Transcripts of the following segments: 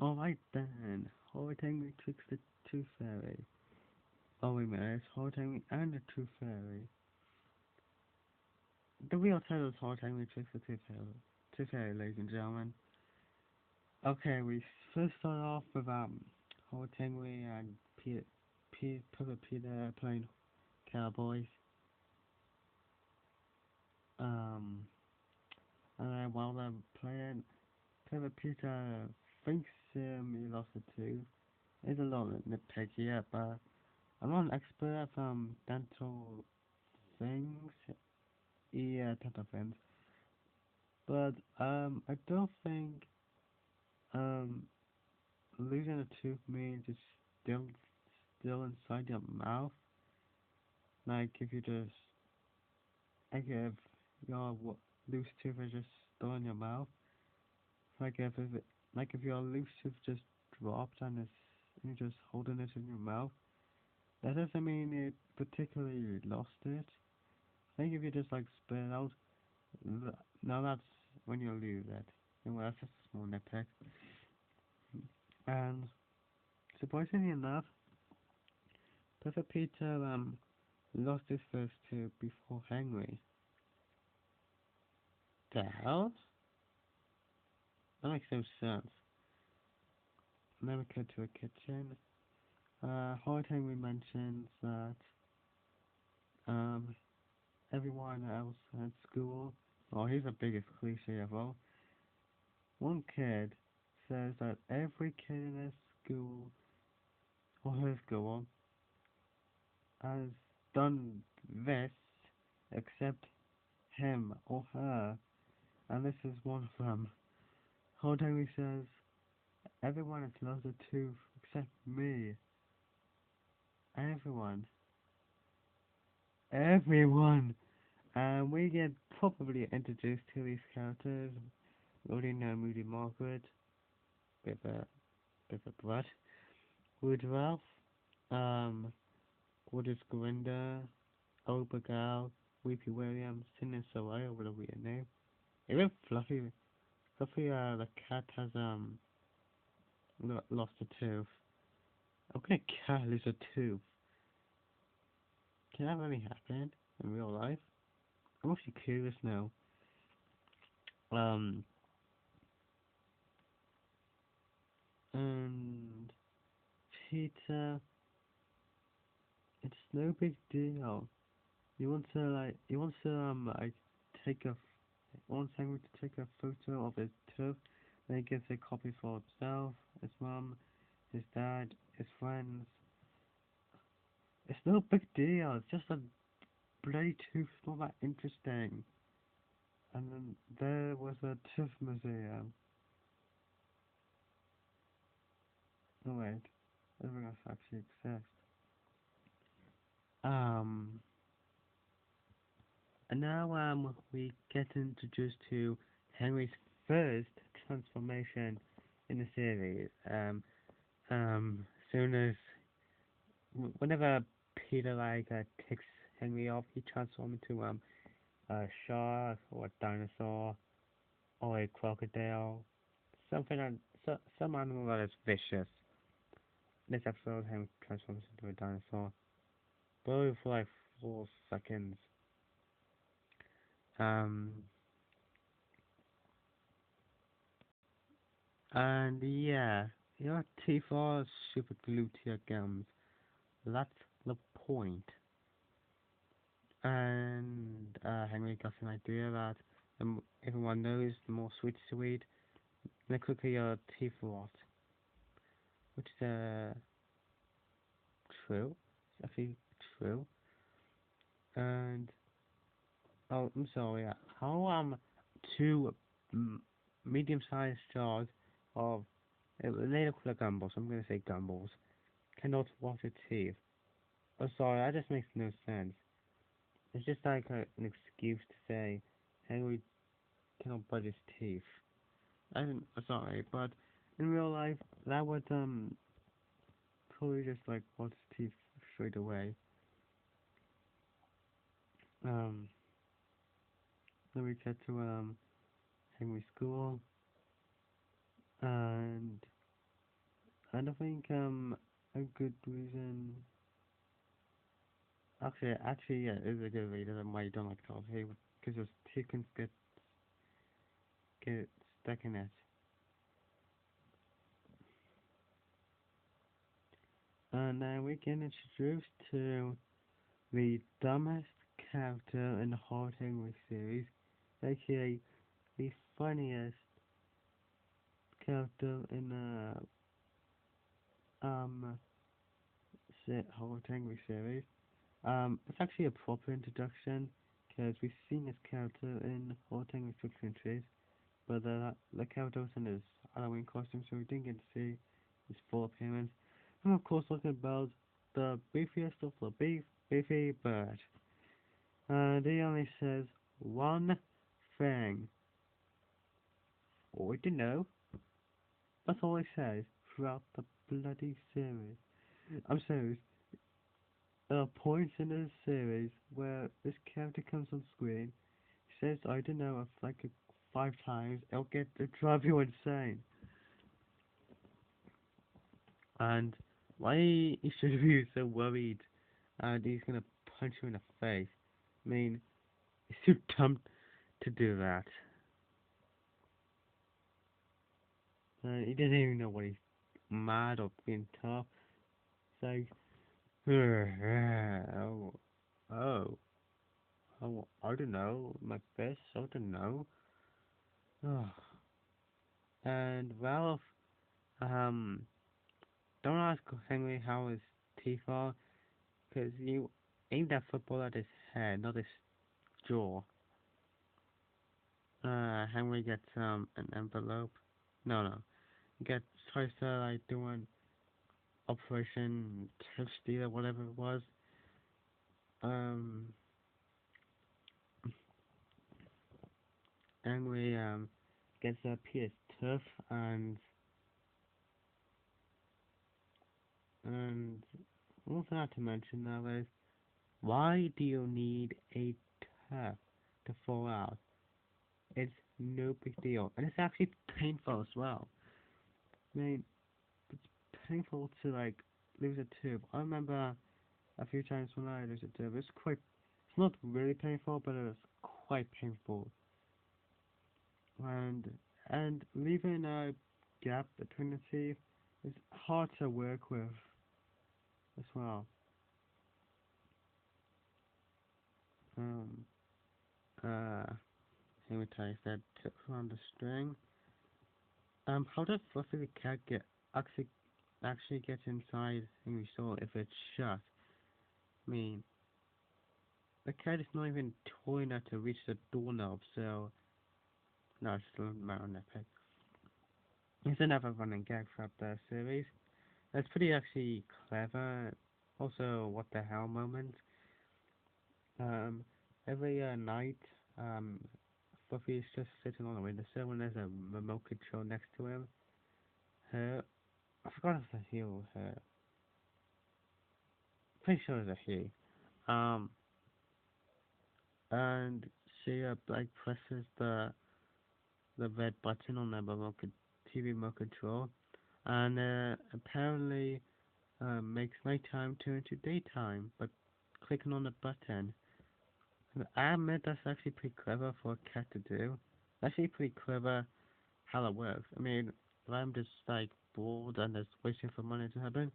Alright then. Horrid Henry tricks the Tooth Fairy. Oh wait a minute, it's Horrid Henry and the Tooth Fairy. The real title is Horrid Henry tricks the Tooth Fairy. Tooth Fairy, ladies and gentlemen. Okay, we first start off with Horrid Henry and Pepper Peter playing cowboys. Um, and then while they're playing, Pepper Peter thinks he lost a tooth. It's a lot nitpicky, yeah, but I'm not an expert at dental things, yeah, dental things, but I don't think um losing a tooth means it's still inside your mouth. Like if you just like if your loose tooth is just still in your mouth, if it, like if your loose tooth just dropped and you're just holding it in your mouth, that doesn't mean it particularly lost it. I think if you just like spit it out, now that's when you lose it. Anyway, that's just a small nitpick. And surprisingly enough, Pepper Peter lost his first tooth before Henry. The hell? That makes no sense. And then we cut to a kitchen. Hard Henry mentions that um everyone else at school, oh he's the biggest cliche of all. One kid says that every kid in his school or her school has done this except him or her, and this is one of them. Holding says, everyone has lost a tooth except me. Everyone. Everyone! And we get probably introduced to these characters. We already know Moody Margaret, bit of a, bit of a brat. Woodruff, um, Gorgeous Grinda, Old Bagal, Weepy Williams, Sin and Soraya, whatever your name. Even Fluffy, the cat has, lost a tooth. How can a cat lose a tooth? Can that really happen in real life? I'm actually curious now. Um, and Peter, it's no big deal. He wants to, like, take a, wants Henry to take a photo of his tooth, then he gets a copy for himself, his mum, his dad, his friends. It's no big deal, it's just a bloody tooth, it's not that interesting. And then there was a tooth museum. No wait, everything else actually exists. Um, and now we get introduced to Henry's first transformation in the series. Soon as whenever Peter takes Henry off, he transforms into a shark or a dinosaur or a crocodile, something that some animal that is vicious. This episode, Henry transforms into a dinosaur, but only for like 4 seconds. Um, and yeah, your teeth are super glued to your gums. That's the point. And Henry got an idea that everyone knows the more sweet sweet, the quicker your teeth rot, which is true. I think true. And oh, I'm sorry. How two medium-sized jars of they look like gumballs. I'm gonna say gumballs cannot wash its teeth. Oh, sorry. That just makes no sense. It's just like an excuse to say Henry cannot brush his teeth. I'm sorry, but in real life, that would probably just like wash his teeth straight away. Um, then we get to Henry School, and And I think a good reason, actually, yeah, is a good reason why you don't like coffee because those chickens get stuck in it. And now we get introduced to the dumbest character in the whole English series, aka the funniest character in the whole English series. It's actually a proper introduction because we've seen this character in whole English documentaries, but the character was in his Halloween costume, so we didn't get to see his full appearance. And of course, talking about the beefiest of the beefy bird. He only says one thing. Or to know. That's all he says throughout the bloody series. I'm serious. There are points in this series where this character comes on screen, says I don't know like 5 times, it'll drive you insane. And why he should be so worried and he's gonna punch you in the face. I mean, it's too dumb to do that. He doesn't even know what he's mad or being tough. It's like, oh, oh, oh, I don't know, my best, I don't know. Oh. And Ralph, um, don't ask Henry how his teeth are, 'cause you aimed that football at his head, not his jaw. Henry gets an envelope. No. He gets tries to like do an operation Tusked or whatever it was. Um, Henry gets a piece tough and also not to mention now is why do you need a tooth to fall out? It's no big deal, and it's actually painful as well. I mean, it's painful to like lose a tooth. I remember a few times when I lose a tooth. It's not really painful, but it was quite painful. And leaving a gap between the teeth is hard to work with as well. Um, uh, Hypnotize that tips on the string. How does Fluffy the cat actually actually get inside Henry's soul if it's shut? I mean, the cat is not even tall enough to reach the doorknob, so no, it's still not on that peg. It's another running gag throughout the series. It's pretty actually clever. Also, what the hell moment. Um, every night, um, Fluffy is just sitting on the windowsill and there's a remote control next to him. Her, I forgot if it's a he or her. Pretty sure it's a he. Um, and she like presses the red button on the TV remote control, and apparently makes nighttime turn to daytime, but clicking on the button. And I admit that's actually pretty clever for a cat to do. Actually pretty clever how it works. I mean, if I'm just like bored and just waiting for money to happen,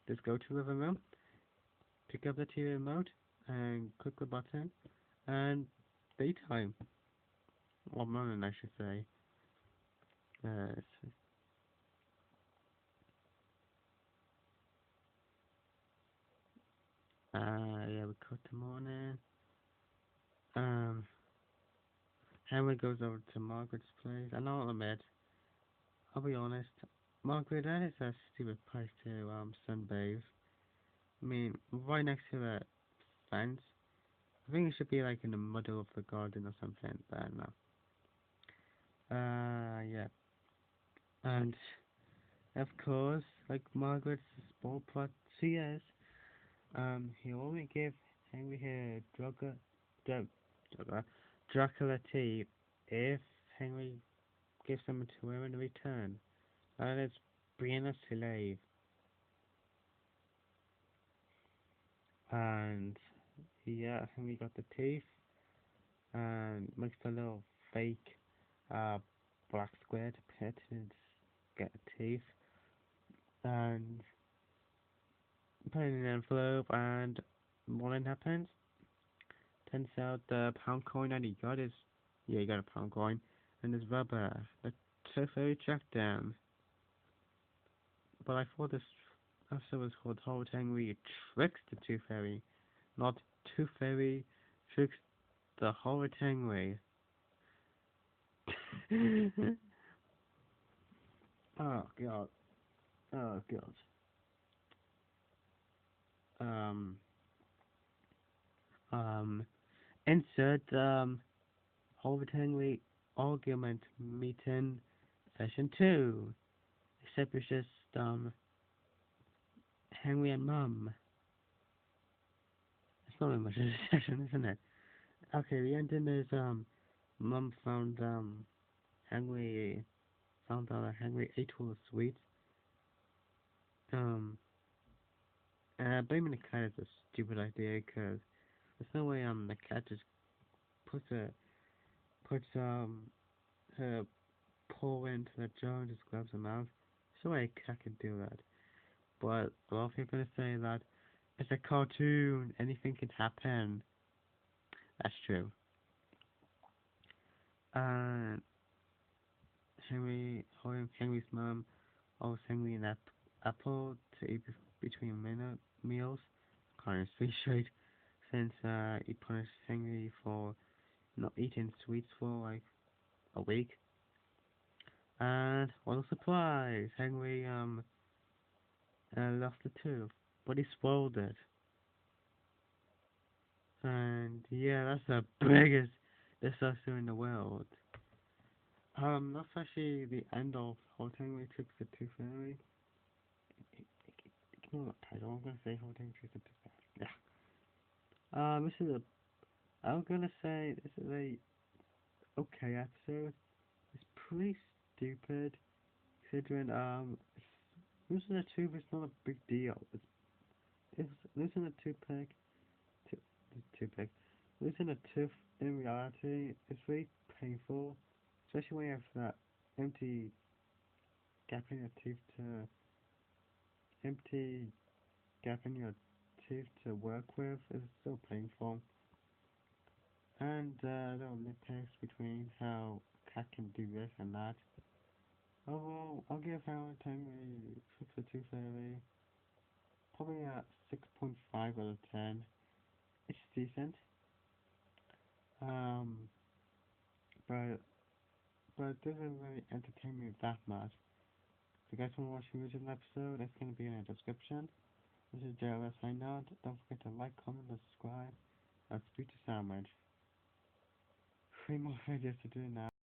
just go to the living room, pick up the TV remote, and click the button, and daytime, or morning I should say. Uh, yeah, we cut the morning. Um, Henry goes over to Margaret's place, and I'll admit, I'll be honest, Margaret, that is a stupid place to sunbathe. I mean, right next to the fence. I think it should be like in the middle of the garden or something, but no. Yeah. And of course, like Margaret's small plot she is, he only gave Henry her drug, Dracula tea if Henry gives them to her in return. And it's being a slave and yeah, Henry got the teeth and makes a little fake uh black square to pet and get teeth and put it in an envelope and what happens? Turns out the pound coin that he got is yeah, he got a pound coin and it's rubber. The tooth fairy tracked down. But I thought this episode was called Horrid Henry Tricks the Tooth Fairy, not Tooth Fairy Tricks the Horrid Henry. Oh god. Oh god. Um um insert Horrid Henry argument meeting session two. Except it's just Henry and Mum. It's not really much of a session, isn't it? Okay, the ending is Mum found Henry found out that Henry ate all the sweets. Um blaming the cat is a stupid idea because there's no way the cat just puts a puts her paw into the jar and just grabs them out. There's no way a cat can do that. But a lot of people are gonna say that it's a cartoon, anything can happen. That's true. And Henry's mom owes Henry an apple to eat between meals. Can't speak straight since he punished Henry for not eating sweets for like a week. And what a surprise! Henry lost the tooth, but he swallowed it. And yeah, that's the biggest disaster in the world. That's actually the end of How Henry Tricks the Tooth Fairy. Ignore that title. I'm gonna say How Henry Tricks the Tooth Fairy. Yeah. This is a. I'm gonna say this is a okay episode. It's pretty stupid considering losing a tooth is not a big deal. It's losing a to, toothpick, losing a tooth in reality is very painful, especially when you have that empty gap in your teeth to empty gap in your teeth to work with. It's so painful. And little nitpicks between how a cat can do this and that. Overall, I'll give Howard Henry Fix a Tooth Fairy probably a 6.5 out of 10. It's decent. Um, but it doesn't really entertain me that much. If you guys want to watch the original episode, it's going to be in the description. This is JLS signing out. Don't forget to like, comment, and subscribe. I'll speak to Sandwich. 3 more videos to do now.